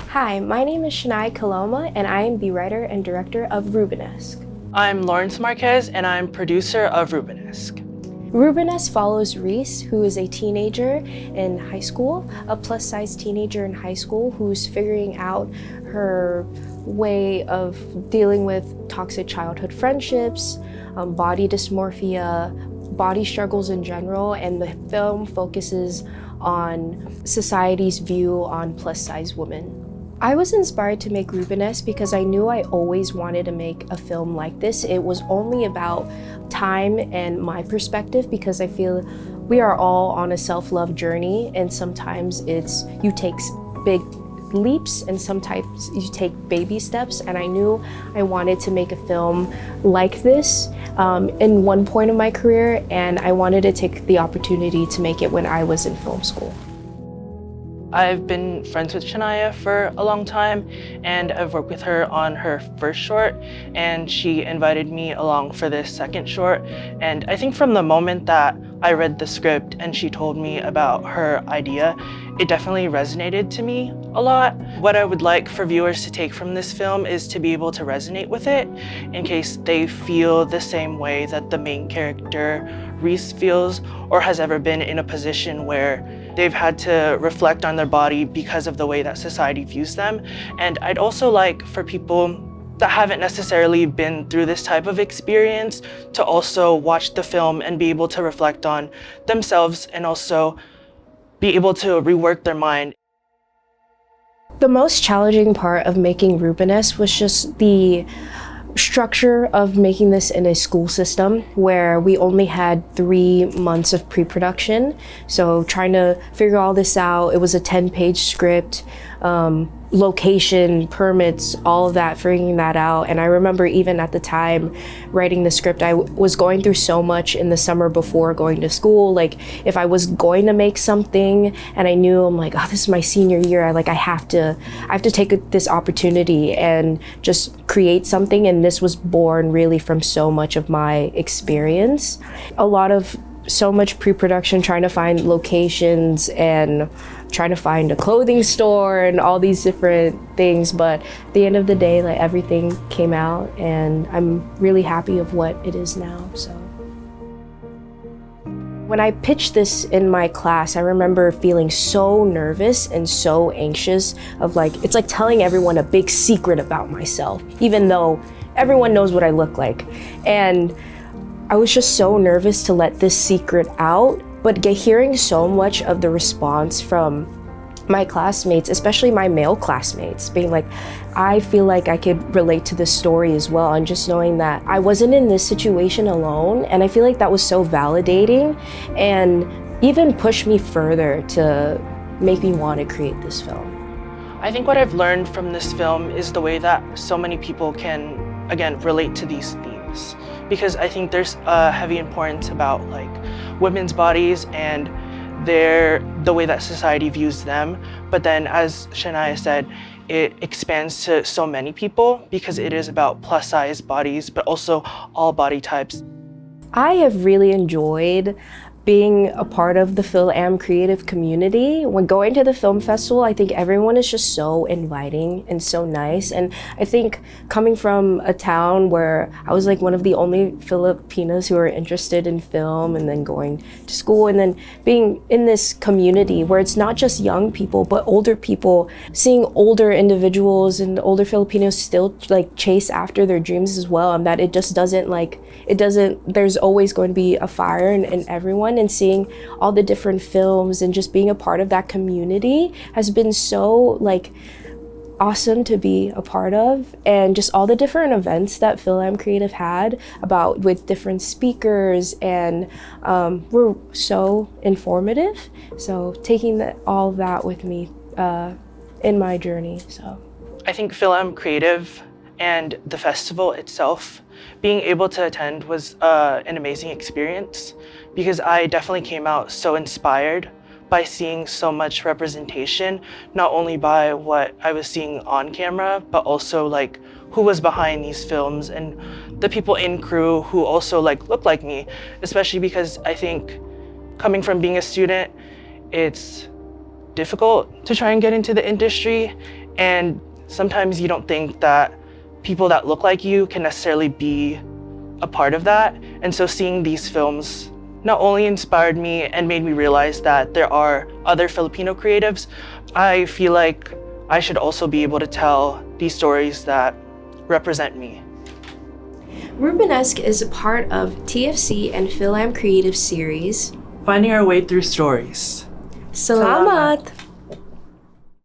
Hi, my name is Shanaya Coloma, and I am the writer and director of Rubenesque. I'm Lawrence Marquez, and I'm producer of Rubenesque. Rubenesque follows Reese, who is a teenager in high school, a plus-size teenager in high school who's figuring out her way of dealing with toxic childhood friendships, body dysmorphia, body struggles in general, and the film focuses on society's view on plus-size women. I was inspired to make Rubenesque because I knew I always wanted to make a film like this. It was only about time and my perspective, because I feel we are all on a self-love journey, and sometimes you take big leaps and sometimes you take baby steps, and I knew I wanted to make a film like this in one point of my career, and I wanted to take the opportunity to make it when I was in film school. I've been friends with Shanaya for a long time, and I've worked with her on her first short, and she invited me along for this second short. And I think from the moment that I read the script and she told me about her idea, it definitely resonated to me a lot. What I would like for viewers to take from this film is to be able to resonate with it in case they feel the same way that the main character, Reese, feels or has ever been in a position where they've had to reflect on their body because of the way that society views them. And I'd also like for people that haven't necessarily been through this type of experience to also watch the film and be able to reflect on themselves and also be able to rework their mind. The most challenging part of making Rubenesque was just the structure of making this in a school system where we only had 3 months of pre-production. So trying to figure all this out, it was a 10-page script, location, permits, all of that, figuring that out. And I remember even at the time writing the script, I was going through so much in the summer before going to school. Like if I was going to make something and I knew I'm like, oh, this is my senior year, I have to take this opportunity and just create something. And this was born really from so much of my experience. So much pre-production, trying to find locations and trying to find a clothing store and all these different things. But at the end of the day, like, everything came out and I'm really happy of what it is now. So when I pitched this in my class, I remember feeling so nervous and so anxious of it's like telling everyone a big secret about myself, even though everyone knows what I look like. And I was just so nervous to let this secret out, but hearing so much of the response from my classmates, especially my male classmates, being like, I feel like I could relate to this story as well, and just knowing that I wasn't in this situation alone, and I feel like that was so validating and even pushed me further to make me want to create this film. I think what I've learned from this film is the way that so many people can, again, relate to these themes. Because I think there's a heavy importance about women's bodies and the way that society views them. But then, as Shanaya said, it expands to so many people because it is about plus size bodies, but also all body types. I have really enjoyed being a part of the FilAm Creative community. When going to the film festival, I think everyone is just so inviting and so nice. And I think coming from a town where I was one of the only Filipinos who are interested in film, and then going to school, and then being in this community where it's not just young people, but older people, seeing older individuals and older Filipinos still chase after their dreams as well, and that it just doesn't there's always going to be a fire in everyone. And seeing all the different films and just being a part of that community has been so awesome to be a part of. And just all the different events that FilAm Creative had with different speakers, and were so informative. So taking all of that with me in my journey. So I think FilAm Creative and the festival itself, being able to attend was an amazing experience, because I definitely came out so inspired by seeing so much representation, not only by what I was seeing on camera, but also who was behind these films and the people in crew who also like look like me, especially because I think coming from being a student, it's difficult to try and get into the industry, and sometimes you don't think that people that look like you can necessarily be a part of that. And so seeing these films not only inspired me and made me realize that there are other Filipino creatives, I feel like I should also be able to tell these stories that represent me. Rubenesque is a part of TFC and FilAm Creative series. Finding our way through stories. Salamat!